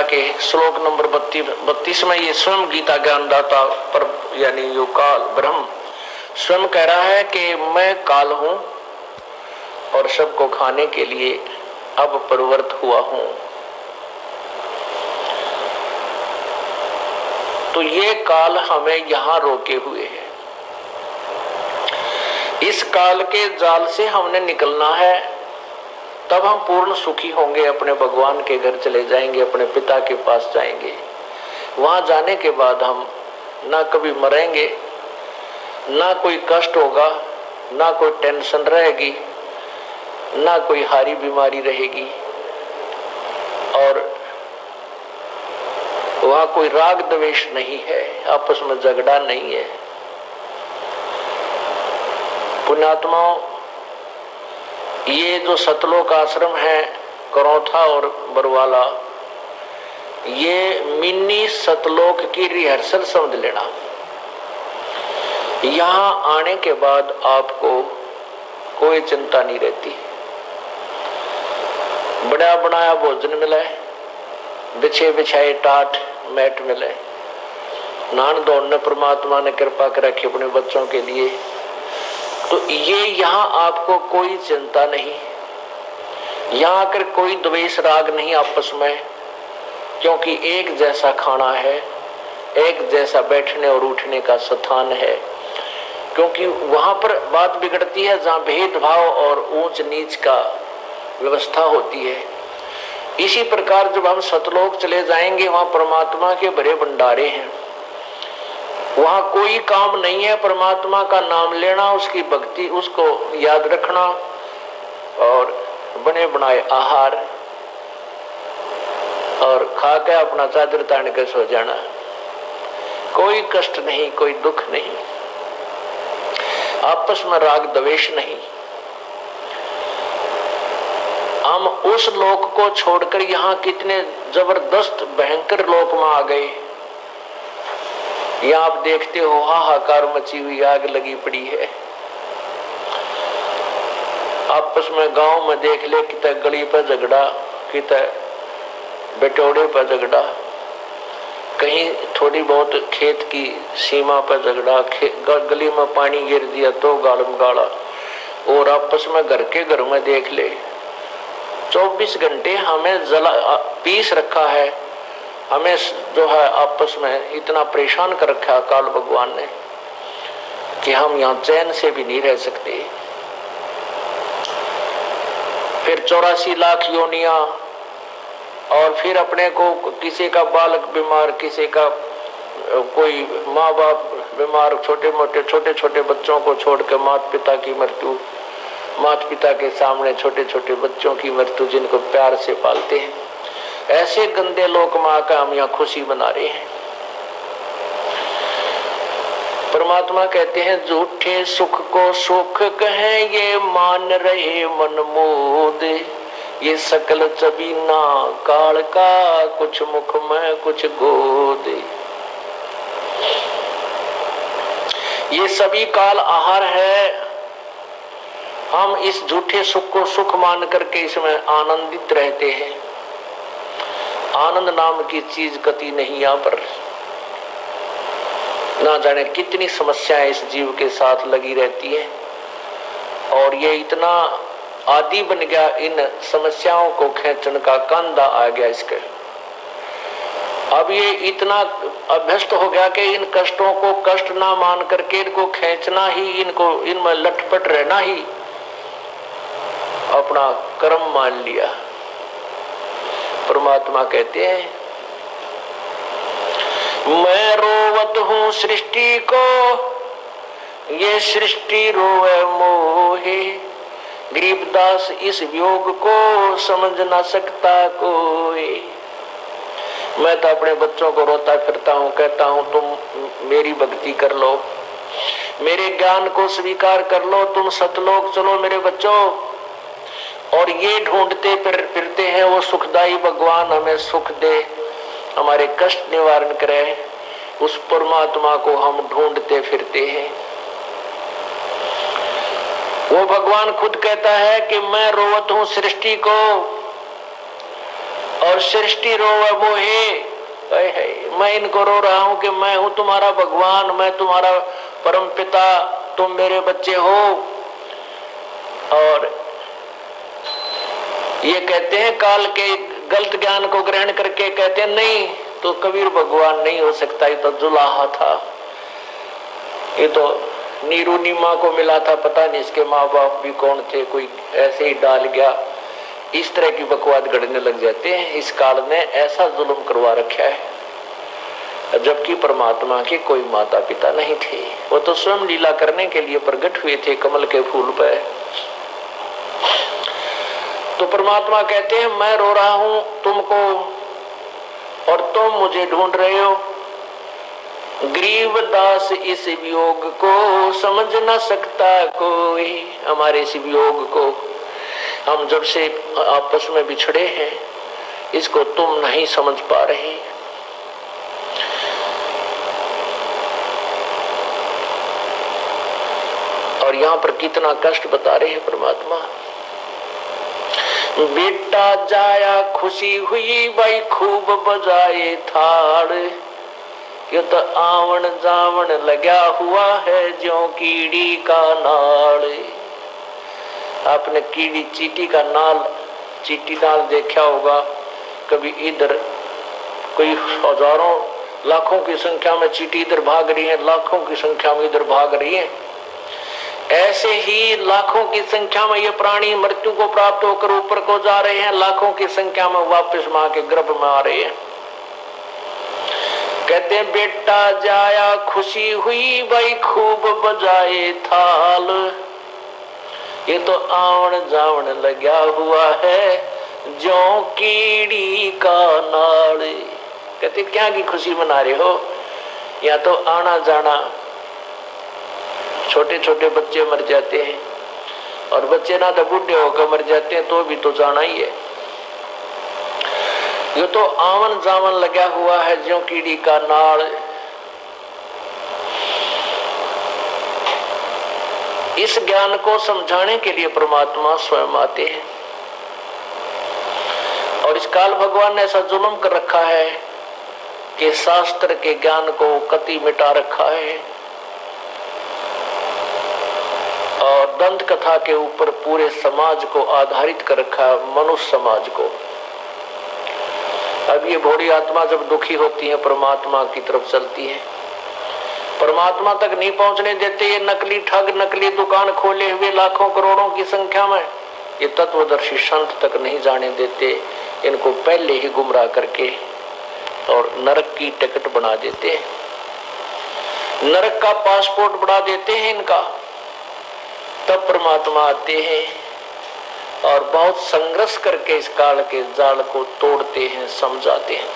के श्लोक नंबर 32 में ये स्वयं गीता ज्ञानदाता पर यानी यो काल ब्रह्म स्वयं कह रहा है कि मैं काल हूं और सबको खाने के लिए अब प्रवृत्त हुआ हूं। तो ये काल हमें यहां रोके हुए है। इस काल के जाल से हमने निकलना है, तब हम पूर्ण सुखी होंगे। अपने भगवान के घर चले जाएंगे, अपने पिता के पास जाएंगे। वहां जाने के बाद हम ना कभी मरेंगे, ना कोई कष्ट होगा, ना कोई टेंशन रहेगी, ना कोई हारी बीमारी रहेगी, और वहां कोई राग द्वेष नहीं है, आपस में झगड़ा नहीं है। पुण्यात्माओं, ये जो सतलोक आश्रम है करौथा और बरवाला, ये मिनी सतलोक की रिहर्सल समझ लेना। यहां आने के बाद आपको कोई चिंता नहीं रहती। बड़ा बनाया भोजन मिले, बिछे बिछाए टाट मैट मिले, नहान धोने परमात्मा ने कृपा कर रखी अपने बच्चों के लिए। तो ये यहाँ आपको कोई चिंता नहीं, यहाँ आकर कोई द्वेष राग नहीं आपस में, क्योंकि एक जैसा खाना है, एक जैसा बैठने और उठने का स्थान है। क्योंकि वहां पर बात बिगड़ती है जहाँ भेदभाव और ऊंच नीच का व्यवस्था होती है। इसी प्रकार जब हम सतलोक चले जाएंगे, वहां परमात्मा के बड़े भंडारे हैं। वहां कोई काम नहीं है, परमात्मा का नाम लेना, उसकी भक्ति, उसको याद रखना और बने बनाए आहार, और खा के अपना चादर तान के सो जाना। कोई कष्ट नहीं, कोई दुख नहीं, आपस में राग द्वेष नहीं। हम उस लोक को छोड़कर यहाँ कितने जबरदस्त भयंकर लोक में आ गए। यहाँ आप देखते हो हाहाकार मची हुई, आग लगी पड़ी है। आपस में गांव में देख ले, कितना गली पर झगड़ा, कितना बटोड़े पर झगड़ा, कहीं थोड़ी बहुत खेत की सीमा पर झगड़ा, गली में पानी गिर दिया तो गालम गाला। और आपस में घर के घर में देख ले, 24 घंटे हमें जला पीस रखा है, हमें जो है आपस में इतना परेशान कर रखा है काल भगवान ने कि हम यहाँ चैन से भी नहीं रह सकते। फिर 84 लाख योनियां, और फिर अपने को किसी का बालक बीमार, किसी का कोई माँ बाप बीमार, छोटे छोटे बच्चों को छोड़कर माता पिता की मृत्यु, माता पिता के सामने छोटे छोटे बच्चों की मृत्यु, जिनको प्यार से पालते हैं। ऐसे गंदे लोक में आकर हम यहाँ खुशी बना रहे हैं। परमात्मा कहते हैं झूठे सुख को सुख कहें, ये मान रहे मनमोद, ये सकल चबीना काल का, कुछ मुख में कुछ गोद। ये सभी काल आहार है। हम इस झूठे सुख को सुख मान करके इसमें आनंदित रहते हैं। आनंद नाम की चीज गति नहीं यहाँ पर। ना जाने कितनी समस्याएं इस जीव के साथ लगी रहती है, और ये इतना आदी बन गया, इन समस्याओं को खींचने का कांधा आ गया इसके। अब ये इतना अभ्यस्त हो गया कि इन कष्टों को कष्ट ना मान करके इनको खींचना ही, इनको इनमें लटपट रहना ही अपना कर्म मान लिया। परमात्मा कहते हैं मैं रोवत हूँ सृष्टि को, ये सृष्टि रोवे मोहे, गरीबदास इस योग को समझ ना सकता कोई। मैं तो अपने बच्चों को रोता फिरता हूँ, कहता हूँ तुम मेरी भक्ति कर लो, मेरे ज्ञान को स्वीकार कर लो, तुम सतलोक चलो मेरे बच्चों। और ये ढूंढते फिरते हैं वो सुखदाई भगवान हमें सुख दे, हमारे कष्ट निवारण करे, उस परमात्मा को हम ढूंढते फिरते हैं। वो भगवान खुद कहता है कि मैं रोवत हूँ सृष्टि को, और सृष्टि रोवे मोहे, मैं इनको रो रहा हूं कि मैं हूं तुम्हारा भगवान, मैं तुम्हारा परम पिता, तुम मेरे बच्चे हो। और ये कहते हैं काल के गलत ज्ञान को ग्रहण करके कहते हैं नहीं तो कबीर भगवान नहीं हो सकता, ये तो जुलाहा था, ये तो नीरू नीमा को मिला था, पता नहीं इसके माँ बाप भी कौन थे, कोई ऐसे ही डाल गया। इस तरह की बकवाद गढ़ने लग जाते हैं। इस काल ने ऐसा जुल्म करवा रखा है, जबकि परमात्मा के कोई माता पिता नहीं थे, वो तो स्वयं लीला करने के लिए प्रकट हुए थे कमल के फूल पर। तो परमात्मा कहते हैं मैं रो रहा हूं तुमको और तुम मुझे ढूंढ रहे हो। गरीब दास इस वियोग को समझ न सकता कोई, हमारे इस वियोग को, हम जब से आपस में बिछड़े हैं इसको तुम नहीं समझ पा रहे। और यहाँ पर कितना कष्ट बता रहे हैं परमात्मा। बेटा जाया खुशी हुई भाई खूब बजाए थाड़, ये तो आवन जावन लगा हुआ है ज्यों कीड़ी का नाल। आपने कीड़ी चींटी का नाल, चींटी नाल देखा होगा कभी, इधर कोई हजारों लाखों की संख्या में चींटी इधर भाग रही है, लाखों की संख्या में इधर भाग रही है। ऐसे ही लाखों की संख्या में ये प्राणी मृत्यु को प्राप्त होकर ऊपर को जा रहे हैं, लाखों की संख्या में वापस मां के गर्भ में आ रहे हैं। कहते हैं बेटा जाया खुशी हुई भाई खूब बजाए थाल, ये तो आवन जावन लगा हुआ है ज्यों कीड़ी का नाल। कहते क्या की खुशी मना रहे हो, या तो आना जाना, छोटे छोटे बच्चे मर जाते हैं और बच्चे ना तो बूढ़े होकर मर जाते हैं तो भी तो जाना ही है। ये तो आवन जावन लगा हुआ है ज्यों कीड़ी का नाल। इस ज्ञान को समझाने के लिए परमात्मा स्वयं आते हैं और इस काल भगवान ने ऐसा जुल्म कर रखा है कि शास्त्र के ज्ञान को कति मिटा रखा है और दंत कथा के ऊपर पूरे समाज को आधारित कर रखा है, मनुष्य समाज को। अब ये भोड़ी आत्मा जब दुखी होती है परमात्मा की तरफ चलती है, परमात्मा तक नहीं पहुंचने देते। ये नकली ठग, नकली दुकान खोले हुए लाखों करोड़ों की संख्या में ये तत्वदर्शी संत तक नहीं जाने देते। इनको पहले ही गुमराह करके और नरक की टिकट बना देते हैं, नरक का पासपोर्ट बढ़ा देते हैं इनका। तब परमात्मा आते हैं और बहुत संघर्ष करके इस काल के जाल को तोड़ते हैं, समझाते हैं।